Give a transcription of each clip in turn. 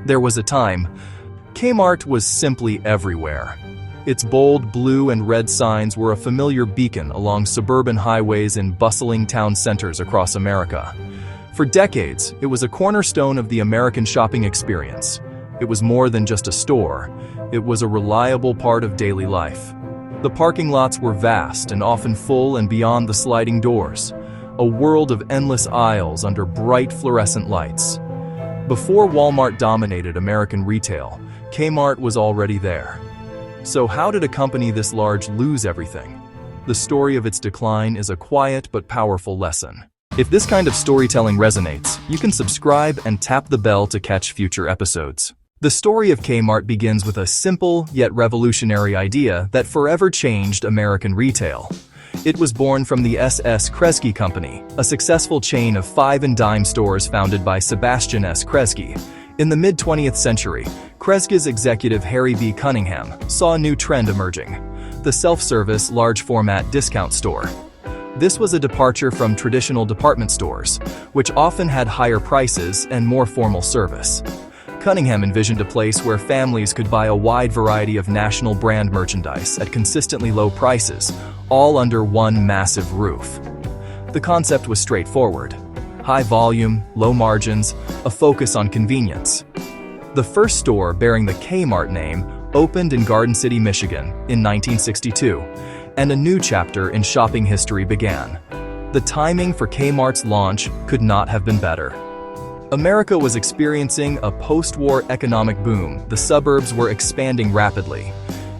There was a time Kmart was simply everywhere. Its bold blue and red signs were a familiar beacon along suburban highways in bustling town centers across America. For decades, it was a cornerstone of the American shopping experience. It was more than just a store. It was a reliable part of daily life. The parking lots were vast and often full and beyond the sliding doors, a world of endless aisles under bright fluorescent lights. Before Walmart dominated American retail, Kmart was already there. So how did a company this large lose everything? The story of its decline is a quiet but powerful lesson. If this kind of storytelling resonates, you can subscribe and tap the bell to catch future episodes. The story of Kmart begins with a simple yet revolutionary idea that forever changed American retail. It was born from the S.S. Kresge Company, a successful chain of five-and-dime stores founded by Sebastian S. Kresge. In the mid-20th century, Kresge's executive Harry B. Cunningham saw a new trend emerging: the self-service, large-format discount store. This was a departure from traditional department stores, which often had higher prices and more formal service. Cunningham envisioned a place where families could buy a wide variety of national brand merchandise at consistently low prices, all under one massive roof. The concept was straightforward: high volume, low margins, a focus on convenience. The first store bearing the Kmart name opened in Garden City, Michigan in 1962, and a new chapter in shopping history began. The timing for Kmart's launch could not have been better. America was experiencing a post-war economic boom, the suburbs were expanding rapidly,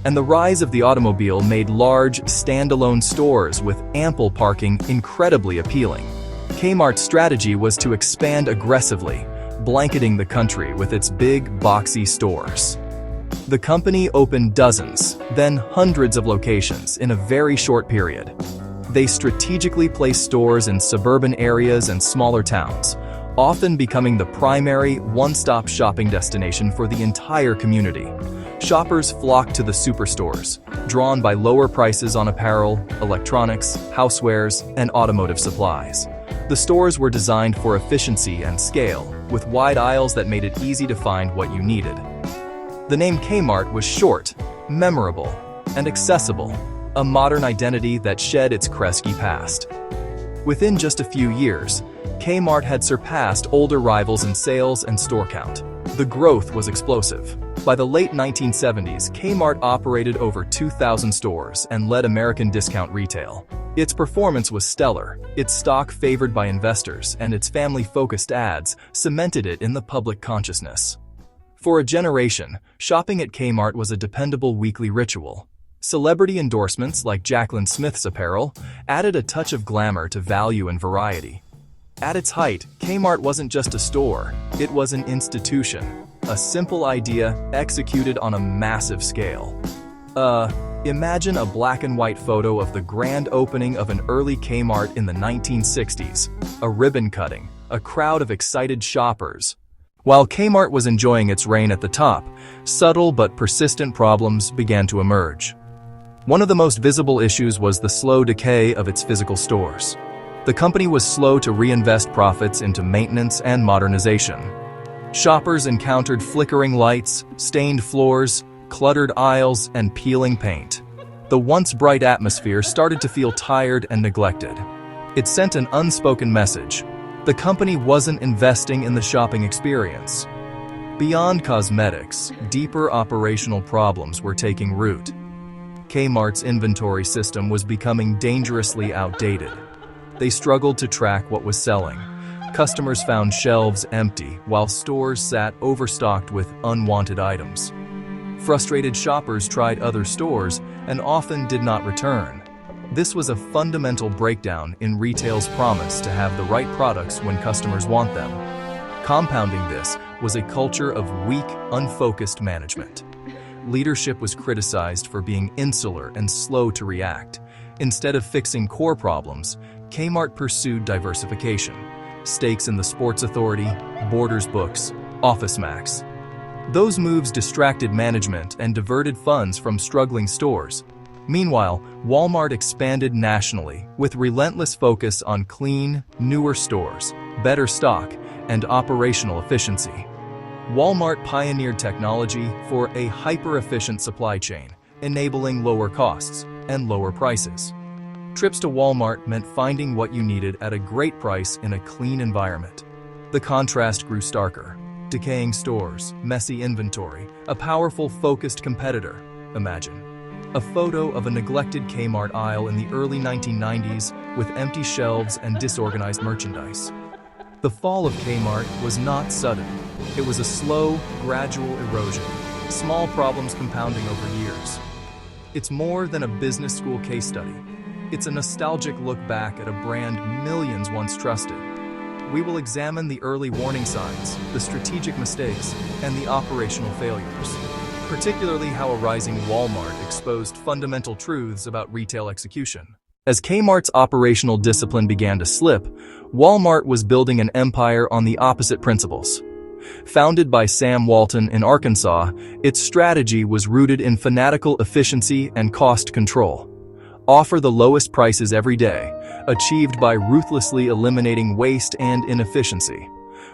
and the rise of the automobile made large, standalone stores with ample parking incredibly appealing. Kmart's strategy was to expand aggressively, blanketing the country with its big, boxy stores. The company opened dozens, then hundreds of locations in a very short period. They strategically placed stores in suburban areas and smaller towns, often becoming the primary one-stop shopping destination for the entire community. Shoppers flocked to the superstores, drawn by lower prices on apparel, electronics, housewares, and automotive supplies. The stores were designed for efficiency and scale, with wide aisles that made it easy to find what you needed. The name Kmart was short, memorable, and accessible, a modern identity that shed its Kresge past. Within just a few years, Kmart had surpassed older rivals in sales and store count. The growth was explosive. By the late 1970s, Kmart operated over 2,000 stores and led American discount retail. Its performance was stellar, its stock favored by investors, and its family-focused ads cemented it in the public consciousness. For a generation, shopping at Kmart was a dependable weekly ritual. Celebrity endorsements like Jaclyn Smith's apparel added a touch of glamour to value and variety. At its height, Kmart wasn't just a store, it was an institution, a simple idea executed on a massive scale. Imagine a black and white photo of the grand opening of an early Kmart in the 1960s, a ribbon cutting, a crowd of excited shoppers. While Kmart was enjoying its reign at the top, subtle but persistent problems began to emerge. One of the most visible issues was the slow decay of its physical stores. The company was slow to reinvest profits into maintenance and modernization. Shoppers encountered flickering lights, stained floors, cluttered aisles, and peeling paint. The once bright atmosphere started to feel tired and neglected. It sent an unspoken message: the company wasn't investing in the shopping experience. Beyond cosmetics, deeper operational problems were taking root. Kmart's inventory system was becoming dangerously outdated. They struggled to track what was selling. Customers found shelves empty, while stores sat overstocked with unwanted items. Frustrated shoppers tried other stores and often did not return. This was a fundamental breakdown in retail's promise to have the right products when customers want them. Compounding this was a culture of weak, unfocused management. Leadership was criticized for being insular and slow to react. Instead of fixing core problems, Kmart pursued diversification. Stakes in the Sports Authority, Borders Books, OfficeMax. Those moves distracted management and diverted funds from struggling stores. Meanwhile, Walmart expanded nationally with relentless focus on clean, newer stores, better stock, and operational efficiency. Walmart pioneered technology for a hyper-efficient supply chain, enabling lower costs and lower prices. Trips to Walmart meant finding what you needed at a great price in a clean environment. The contrast grew starker. Decaying stores, messy inventory, a powerful, focused competitor. Imagine a photo of a neglected Kmart aisle in the early 1990s with empty shelves and disorganized merchandise. The fall of Kmart was not sudden. It was a slow, gradual erosion, small problems compounding over years. It's more than a business school case study. It's a nostalgic look back at a brand millions once trusted. We will examine the early warning signs, the strategic mistakes, and the operational failures, particularly how a rising Walmart exposed fundamental truths about retail execution. As Kmart's operational discipline began to slip, Walmart was building an empire on the opposite principles. Founded by Sam Walton in Arkansas, its strategy was rooted in fanatical efficiency and cost control. Offer the lowest prices every day, achieved by ruthlessly eliminating waste and inefficiency.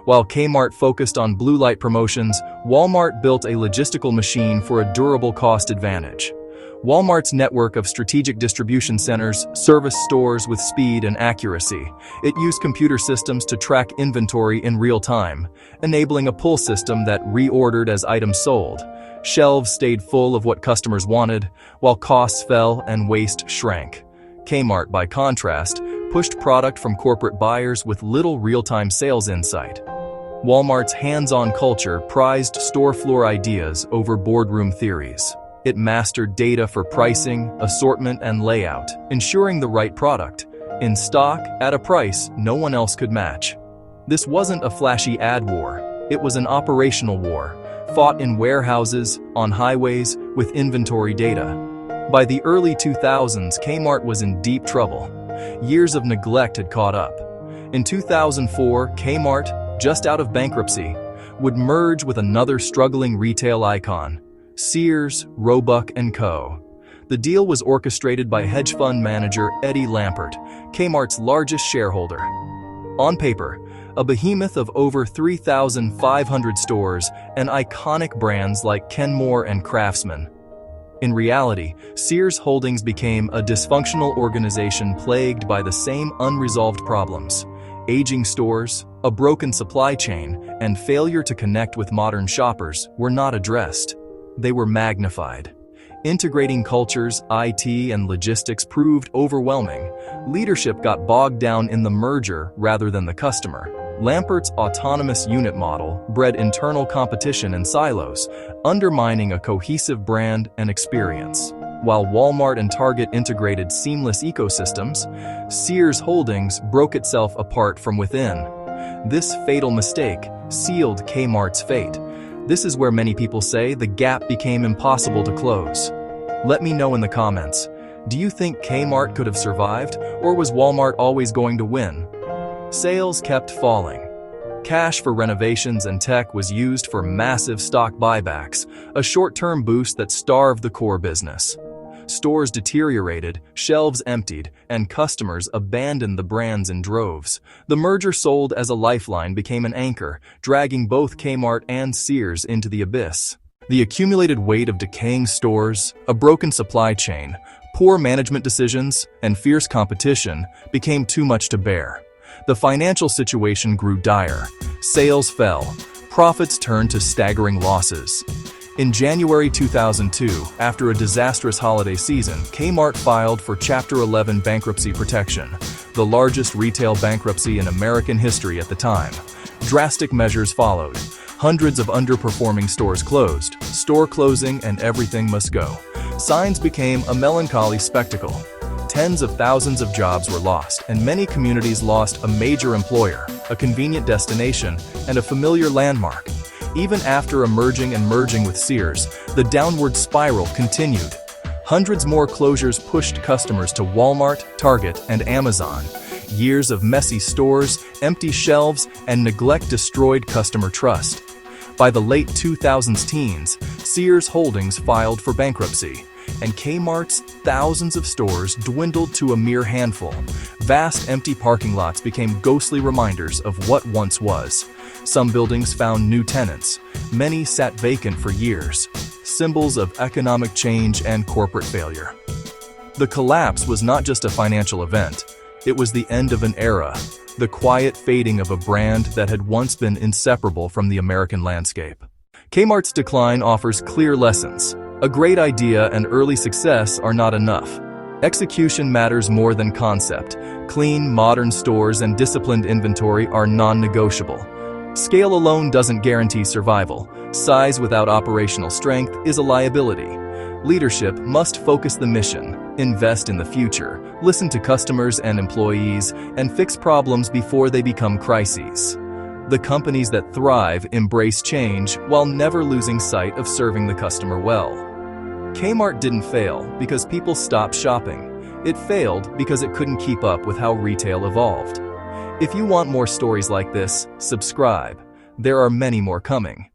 While Kmart focused on blue light promotions, Walmart built a logistical machine for a durable cost advantage. Walmart's network of strategic distribution centers serviced stores with speed and accuracy. It used computer systems to track inventory in real time, enabling a pull system that reordered as items sold. Shelves stayed full of what customers wanted, while costs fell and waste shrank. Kmart, by contrast, pushed product from corporate buyers with little real-time sales insight. Walmart's hands-on culture prized store floor ideas over boardroom theories. It mastered data for pricing, assortment, and layout, ensuring the right product in stock at a price no one else could match. This wasn't a flashy ad war. It was an operational war, fought in warehouses, on highways, with inventory data. By the early 2000s, Kmart was in deep trouble. Years of neglect had caught up. In 2004, Kmart, just out of bankruptcy, would merge with another struggling retail icon, Sears, Roebuck & Co. The deal was orchestrated by hedge fund manager Eddie Lampert, Kmart's largest shareholder. On paper, a behemoth of over 3,500 stores and iconic brands like Kenmore and Craftsman. In reality, Sears Holdings became a dysfunctional organization plagued by the same unresolved problems: aging stores, a broken supply chain, and failure to connect with modern shoppers were not addressed. They were magnified. Integrating cultures, IT, and logistics proved overwhelming. Leadership got bogged down in the merger rather than the customer. Lampert's autonomous unit model bred internal competition and silos, undermining a cohesive brand and experience. While Walmart and Target integrated seamless ecosystems, Sears Holdings broke itself apart from within. This fatal mistake sealed Kmart's fate. This is where many people say the gap became impossible to close. Let me know in the comments. Do you think Kmart could have survived, or was Walmart always going to win? Sales kept falling. Cash for renovations and tech was used for massive stock buybacks, a short-term boost that starved the core business. Stores deteriorated, shelves emptied, and customers abandoned the brands in droves. The merger, sold as a lifeline, became an anchor, dragging both Kmart and Sears into the abyss. The accumulated weight of decaying stores, a broken supply chain, poor management decisions, and fierce competition became too much to bear. The financial situation grew dire. Sales fell. Profits turned to staggering losses. In January 2002, after a disastrous holiday season, Kmart filed for Chapter 11 bankruptcy protection, the largest retail bankruptcy in American history at the time. Drastic measures followed. Hundreds of underperforming stores closed. Store closing and everything must go. Signs became a melancholy spectacle. Tens of thousands of jobs were lost, and many communities lost a major employer, a convenient destination, and a familiar landmark. Even after emerging and merging with Sears, the downward spiral continued. Hundreds more closures pushed customers to Walmart, Target, and Amazon. Years of messy stores, empty shelves, and neglect destroyed customer trust. By the late 2000s teens, Sears Holdings filed for bankruptcy, and Kmart's thousands of stores dwindled to a mere handful. Vast empty parking lots became ghostly reminders of what once was. Some buildings found new tenants. Many sat vacant for years, symbols of economic change and corporate failure. The collapse was not just a financial event. It was the end of an era, the quiet fading of a brand that had once been inseparable from the American landscape. Kmart's decline offers clear lessons. A great idea and early success are not enough. Execution matters more than concept. Clean, modern stores and disciplined inventory are non-negotiable. Scale alone doesn't guarantee survival. Size without operational strength is a liability. Leadership must focus the mission, invest in the future, listen to customers and employees, and fix problems before they become crises. The companies that thrive embrace change while never losing sight of serving the customer well. Kmart didn't fail because people stopped shopping. It failed because it couldn't keep up with how retail evolved. If you want more stories like this, subscribe. There are many more coming.